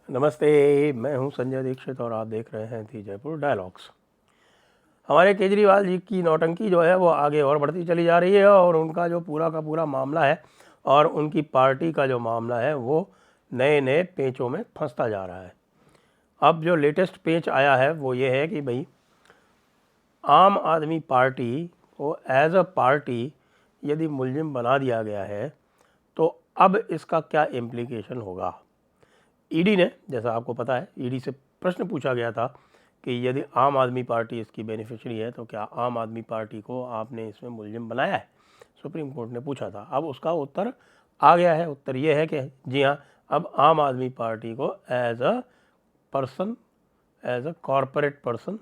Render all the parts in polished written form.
नमस्ते, मैं हूं संजय दीक्षित और आप देख रहे हैं दी जयपुर डायलॉग्स। हमारे केजरीवाल जी की नौटंकी जो है वो आगे और बढ़ती चली जा रही है और उनका जो पूरा का पूरा मामला है और उनकी पार्टी का जो मामला है वो नए नए पेंचों में फंसता जा रहा है। अब जो लेटेस्ट पेंच आया है वो ये है कि भाई आम आदमी पार्टी को एज अ पार्टी यदि मुलजिम बना दिया गया है तो अब इसका क्या इम्प्लीकेशन होगा। ईडी ने, जैसा आपको पता है, ईडी से प्रश्न पूछा गया था कि यदि आम आदमी पार्टी इसकी बेनिफिशियरी है तो क्या आम आदमी पार्टी को आपने इसमें मुलजिम बनाया है, सुप्रीम कोर्ट ने पूछा था। अब उसका उत्तर आ गया है। उत्तर ये है कि जी हाँ, अब आम आदमी पार्टी को as a person, as a corporate person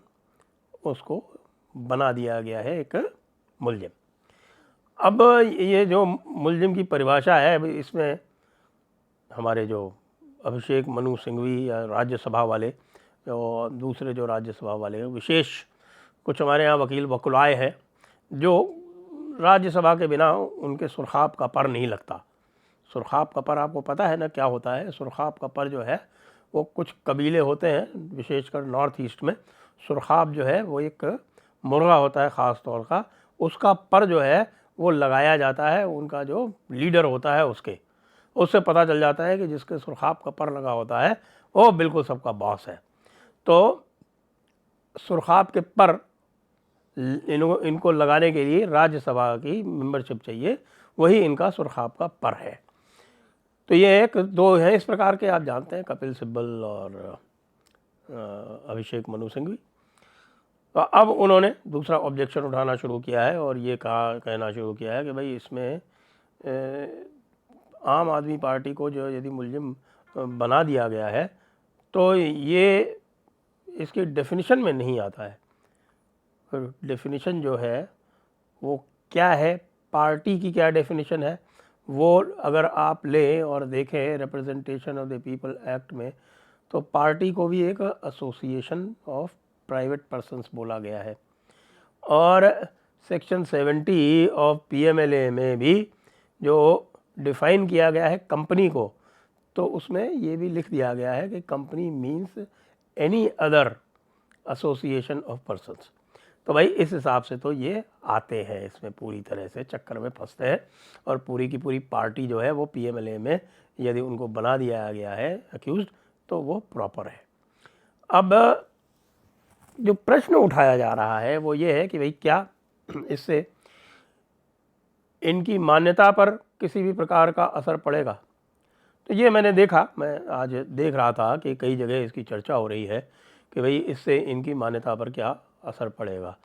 उसको बना दिया गया है एक मुलजिम। अब ये जो मुलजिम की परिभाषा है, इसमें हमारे जो अभिषेक मनु सिंघवी या राज्यसभा वाले और दूसरे जो राज्यसभा वाले विशेष कुछ हमारे यहाँ वकील वकुलाए हैं जो राज्यसभा के बिना उनके सुरखाब का पर नहीं लगता। सुरखाब का पर आपको पता है ना क्या होता है। सुरखाब का पर जो है वो कुछ कबीले होते हैं, विशेषकर नॉर्थ ईस्ट में सुरखाब जो है वो एक मुर्गा होता है ख़ास तौर का, उसका पर जो है वो लगाया जाता है उनका जो लीडर होता है उसके। उससे पता चल जाता है कि जिसके सुरखाब का पर लगा होता है वो बिल्कुल सबका बॉस है। तो सुरखाब के पर इनको लगाने के लिए राज्यसभा की मेंबरशिप चाहिए, वही इनका सुरखाब का पर है। तो ये एक दो हैं इस प्रकार के, आप जानते हैं, कपिल सिब्बल और अभिषेक मनु सिंघवी। तो अब उन्होंने दूसरा ऑब्जेक्शन उठाना शुरू किया है और ये कहना शुरू किया है कि भाई इसमें आम आदमी पार्टी को जो यदि मुलजिम बना दिया गया है तो ये इसकी डेफिनेशन में नहीं आता है। डेफिनेशन जो है वो क्या है, पार्टी की क्या डेफिनेशन है, वो अगर आप लें और देखें representation of the people act में, तो पार्टी को भी एक एसोसिएशन ऑफ प्राइवेट पर्सन्स बोला गया है। और सेक्शन 70 ऑफ पीएमएलए में भी जो डिफ़ाइन किया गया है कंपनी को, तो उसमें ये भी लिख दिया गया है कि company means any other association of persons. तो भाई इस हिसाब से तो ये आते हैं, इसमें पूरी तरह से चक्कर में फंसते हैं और पूरी की पूरी पार्टी जो है वो पीएमएलए में यदि उनको बना दिया गया है अक्यूज्ड तो वो प्रॉपर है। अब जो प्रश्न उठाया जा रहा है वो ये है कि भाई क्या इससे इनकी मान्यता पर किसी भी प्रकार का असर पड़ेगा। तो ये मैंने देखा, मैं आज देख रहा था कि कई जगह इसकी चर्चा हो रही है कि भाई इससे इनकी मान्यता पर क्या असर पड़ेगा।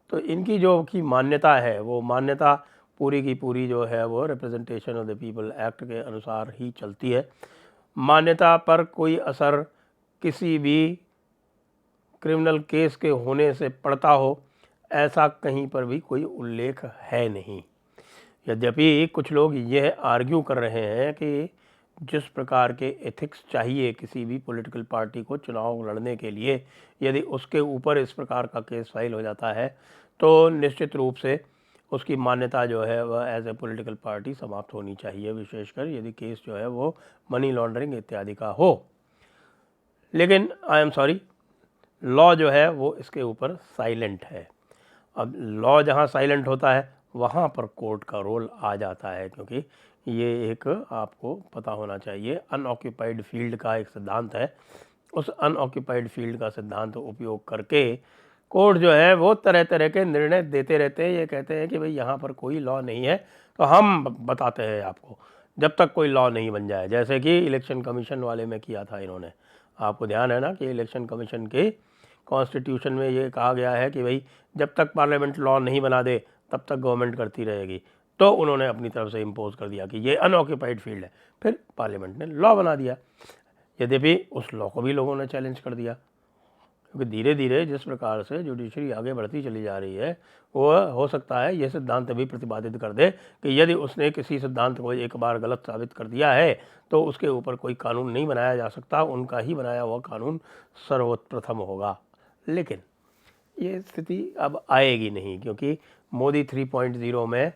तो इनकी जो की मान्यता है वो मान्यता पूरी की पूरी जो है वो representation of the people act के अनुसार ही चलती है। मान्यता पर कोई असर किसी भी क्रिमिनल केस के होने से पड़ता हो, ऐसा कहीं पर भी कोई उल्लेख है नहीं। यद्यपि कुछ लोग यह आर्ग्यू कर रहे हैं कि जिस प्रकार के एथिक्स चाहिए किसी भी पॉलिटिकल पार्टी को चुनाव लड़ने के लिए, यदि उसके ऊपर इस प्रकार का केस फाइल हो जाता है तो निश्चित रूप से उसकी मान्यता जो है वह एज ए पॉलिटिकल पार्टी समाप्त होनी चाहिए, विशेषकर यदि केस जो है वो मनी लॉन्ड्रिंग इत्यादि का हो। लेकिन आई एम सॉरी, लॉ जो है वो इसके ऊपर साइलेंट है। अब लॉ जहाँ साइलेंट होता है वहाँ पर कोर्ट का रोल आ जाता है, क्योंकि ये एक आपको पता होना चाहिए अनऑक्यूपाइड फील्ड का एक सिद्धांत है। उस अनऑक्यूपाइड फील्ड का सिद्धांत उपयोग करके कोर्ट जो है वो तरह तरह के निर्णय देते रहते हैं। ये कहते हैं कि भाई यहाँ पर कोई लॉ नहीं है तो हम बताते हैं आपको, जब तक कोई लॉ नहीं बन जाए। जैसे कि इलेक्शन कमीशन वाले में किया था इन्होंने, आपको ध्यान है ना कि इलेक्शन कमीशन के कॉन्स्टिट्यूशन में ये कहा गया है कि भाई जब तक पार्लियामेंट लॉ नहीं बना दे तब तक गवर्नमेंट करती रहेगी। तो उन्होंने अपनी तरफ से इम्पोज कर दिया कि ये अनऑक्यूपाइड फील्ड है, फिर पार्लियामेंट ने लॉ बना दिया। यद्यपि उस लॉ को भी लोगों ने चैलेंज कर दिया, क्योंकि धीरे धीरे जिस प्रकार से जुडिशरी आगे बढ़ती चली जा रही है वो हो सकता है ये सिद्धांत भी प्रतिपादित कर दे कि यदि उसने किसी सिद्धांत को एक बार गलत साबित कर दिया है तो उसके ऊपर कोई कानून नहीं बनाया जा सकता, उनका ही बनाया हुआ कानून सर्वप्रथम होगा। लेकिन ये स्थिति अब आएगी नहीं, क्योंकि मोदी 3.0 में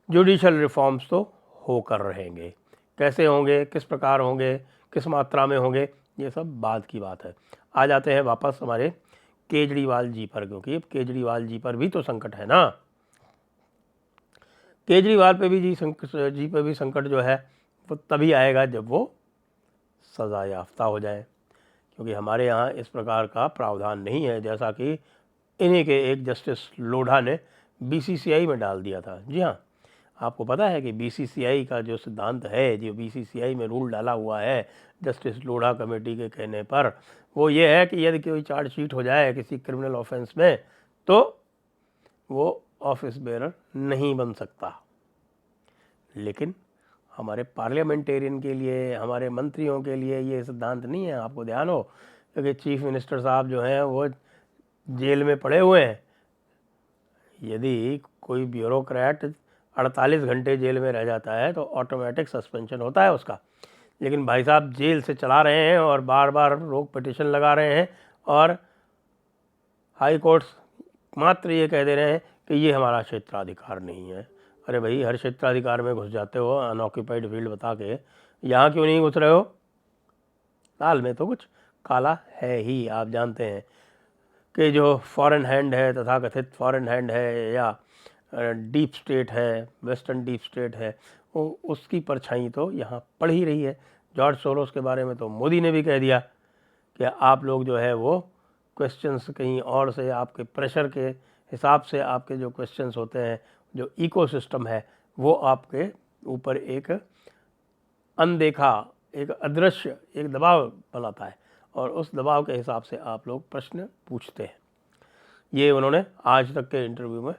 जुडिशल रिफॉर्म्स तो होकर रहेंगे। कैसे होंगे, किस प्रकार होंगे, किस मात्रा में होंगे, ये सब बाद की बात है। आ जाते हैं वापस हमारे केजरीवाल जी पर, क्योंकि केजरीवाल जी पर भी तो संकट है ना। केजरीवाल पे भी जी पे भी संकट जो है वो तभी आएगा जब वो सज़ा याफ्ता हो जाए, क्योंकि हमारे यहाँ इस प्रकार का प्रावधान नहीं है जैसा कि इन्हीं के एक जस्टिस लोढ़ा ने बीसीसीआई में डाल दिया था। जी हाँ, आपको पता है कि बीसीसीआई का जो सिद्धांत है, जो बीसीसीआई में रूल डाला हुआ है जस्टिस लोढ़ा कमेटी के कहने पर, वो ये है कि यदि कोई चार्जशीट हो जाए किसी क्रिमिनल ऑफेंस में तो वो ऑफिस बेरर नहीं बन सकता। लेकिन हमारे पार्लियामेंटेरियन के लिए, हमारे मंत्रियों के लिए ये सिद्धांत नहीं है। आपको ध्यान हो, क्योंकि चीफ मिनिस्टर साहब जो हैं वो जेल में पड़े हुए हैं। यदि कोई ब्यूरोक्रेट 48 घंटे जेल में रह जाता है तो ऑटोमेटिक सस्पेंशन होता है उसका। लेकिन भाई साहब जेल से चला रहे हैं और बार बार रोक पिटिशन लगा रहे हैं और हाई कोर्ट्स मात्र ये कह दे रहे हैं कि ये हमारा क्षेत्राधिकार नहीं है। अरे भाई, हर क्षेत्राधिकार में घुस जाते हो अनऑक्यूपाइड फील्ड बता के, यहाँ क्यों नहीं घुस रहे हो? दाल में तो कुछ काला है ही। आप जानते हैं कि जो फॉरेन हैंड है, तथाकथित फॉरेन हैंड है या डीप स्टेट है, वेस्टर्न डीप स्टेट है, वो उसकी परछाई तो यहाँ पड़ ही रही है। जॉर्ज सोरोस के बारे में तो मोदी ने भी कह दिया कि आप लोग जो है वो क्वेश्चंस कहीं और से, आपके प्रेशर के हिसाब से आपके जो क्वेश्चंस होते हैं, जो इकोसिस्टम है वो आपके ऊपर एक अनदेखा, एक अदृश्य एक दबाव बनाता है और उस दबाव के हिसाब से आप लोग प्रश्न पूछते हैं। ये उन्होंने आज तक के इंटरव्यू में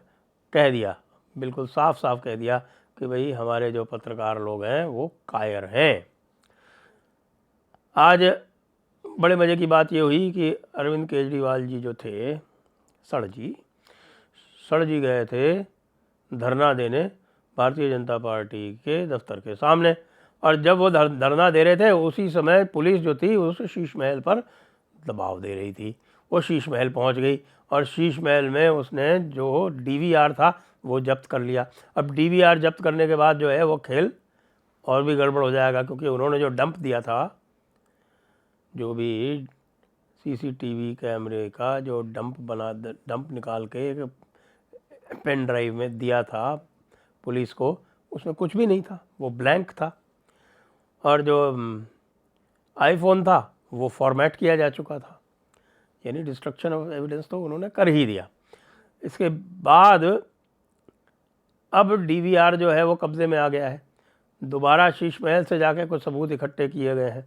कह दिया, बिल्कुल साफ साफ कह दिया कि भाई हमारे जो पत्रकार लोग हैं वो कायर हैं। आज बड़े मज़े की बात ये हुई कि अरविंद केजरीवाल जी जो थे, सड़ जी गए थे धरना देने भारतीय जनता पार्टी के दफ्तर के सामने। और जब वो धरना दे रहे थे उसी समय पुलिस जो थी उस शीश महल पर दबाव दे रही थी। वो शीश महल पहुंच गई और शीश महल में उसने जो डीवीआर था वो जब्त कर लिया। अब डीवीआर जब्त करने के बाद जो है वो खेल और भी गड़बड़ हो जाएगा, क्योंकि उन्होंने जो डंप दिया था, जो भी सीसीटीवी कैमरे का जो डंप निकाल के एक पेन ड्राइव में दिया था पुलिस को, उसमें कुछ भी नहीं था, वो ब्लैंक था। और जो आईफोन था वो फॉर्मेट किया जा चुका था, यानी डिस्ट्रक्शन ऑफ एविडेंस तो उन्होंने कर ही दिया। इसके बाद अब डीवीआर जो है वो कब्ज़े में आ गया है। दोबारा शीश महल से जाके कुछ सबूत इकट्ठे किए गए हैं।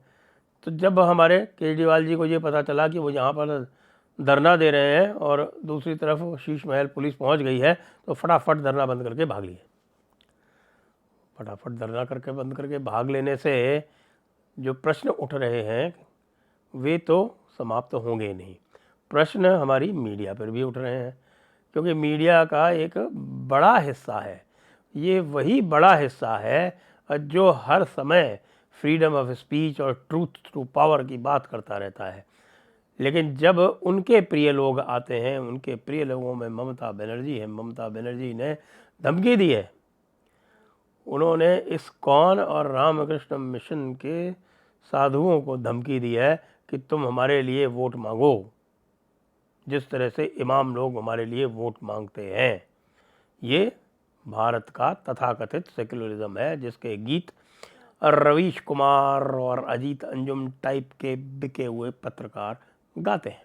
तो जब हमारे केजरीवाल जी को ये पता चला कि वो यहाँ पर धरना दे रहे हैं और दूसरी तरफ शीश महल पुलिस पहुँच गई है, तो फटाफट धरना बंद करके भाग लिए। फटाफट धरना करके बंद करके भाग लेने से जो प्रश्न उठ रहे हैं वे तो समाप्त होंगे नहीं। प्रश्न हमारी मीडिया पर भी उठ रहे हैं, क्योंकि मीडिया का एक बड़ा हिस्सा है, ये वही बड़ा हिस्सा है जो हर समय फ्रीडम ऑफ स्पीच और ट्रूथ टू पावर की बात करता रहता है। लेकिन जब उनके प्रिय लोग आते हैं, उनके प्रिय लोगों में ममता बनर्जी है, ममता बनर्जी ने धमकी दी है। उन्होंने इस्कॉन और रामकृष्ण मिशन के साधुओं को धमकी दी है कि तुम हमारे लिए वोट मांगो, जिस तरह से इमाम लोग हमारे लिए वोट मांगते हैं। ये भारत का तथाकथित सेक्युलरिज्म है, जिसके गीत रवीश कुमार और अजीत अंजुम टाइप के बिके हुए पत्रकार गाते हैं।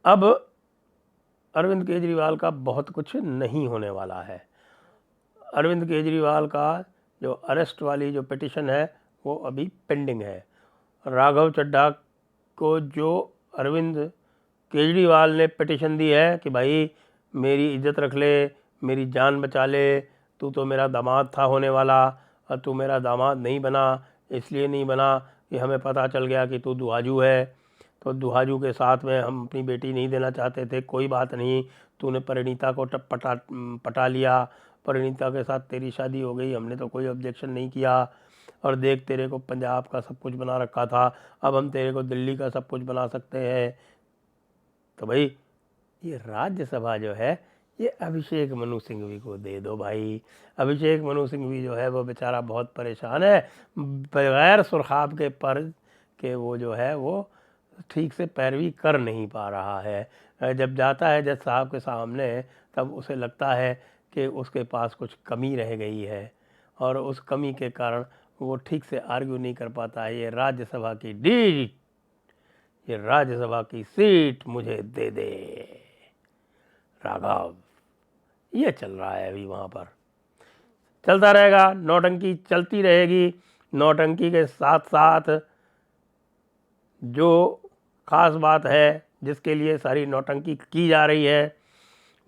अब अरविंद केजरीवाल का बहुत कुछ नहीं होने वाला है। अरविंद केजरीवाल का जो अरेस्ट वाली जो पिटिशन है वो अभी पेंडिंग है। राघव चड्ढा को जो अरविंद केजरीवाल ने पिटिशन दी है कि भाई मेरी इज्जत रख ले, मेरी जान बचा ले, तू तो मेरा दामाद था होने वाला और तू मेरा दामाद नहीं बना, इसलिए नहीं बना कि हमें पता चल गया कि तू दुहाजू है, तो दुहाजू के साथ में हम अपनी बेटी नहीं देना चाहते थे। कोई बात नहीं, तूने परिणीता को पटा लिया, परिणीता के साथ तेरी शादी हो गई, हमने तो कोई ऑब्जेक्शन नहीं किया। और देख, तेरे को पंजाब का सब कुछ बना रखा था, अब हम तेरे को दिल्ली का सब कुछ बना सकते हैं। तो भाई ये राज्यसभा जो है ये अभिषेक मनु सिंघवी को दे दो भाई। अभिषेक मनु सिंघवी जो है वो बेचारा बहुत परेशान है, बगैर सुरखाब के पर के वो जो है वो ठीक से पैरवी कर नहीं पा रहा है। जब जाता है जज साहब के सामने तब उसे लगता है कि उसके पास कुछ कमी रह गई है और उस कमी के कारण वो ठीक से आर्ग्यू नहीं कर पाता है। ये राज्यसभा की डीट, ये राज्यसभा की सीट मुझे दे दे राघव, ये चल रहा है अभी वहाँ पर। चलता रहेगा, नौटंकी चलती रहेगी। नौटंकी के साथ साथ जो ख़ास बात है जिसके लिए सारी नौटंकी की जा रही है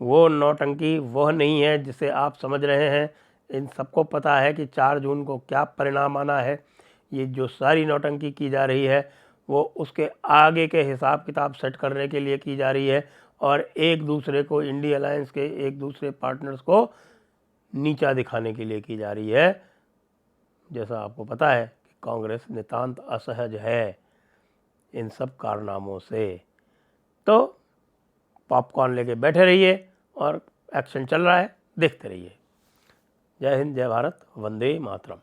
वो नौटंकी वह नहीं है जिसे आप समझ रहे हैं। इन सबको पता है कि 4 जून को क्या परिणाम आना है। ये जो सारी नौटंकी की जा रही है वो उसके आगे के हिसाब किताब सेट करने के लिए की जा रही है और एक दूसरे को, इंडिया अलायंस के एक दूसरे पार्टनर्स को नीचा दिखाने के लिए की जा रही है। जैसा आपको पता है कि कांग्रेस नितांत असहज है इन सब कारनामों से। तो पॉपकॉर्न लेके बैठे रहिए और एक्शन चल रहा है, देखते रहिए। जय हिंद, जय भारत, वंदे मातरम।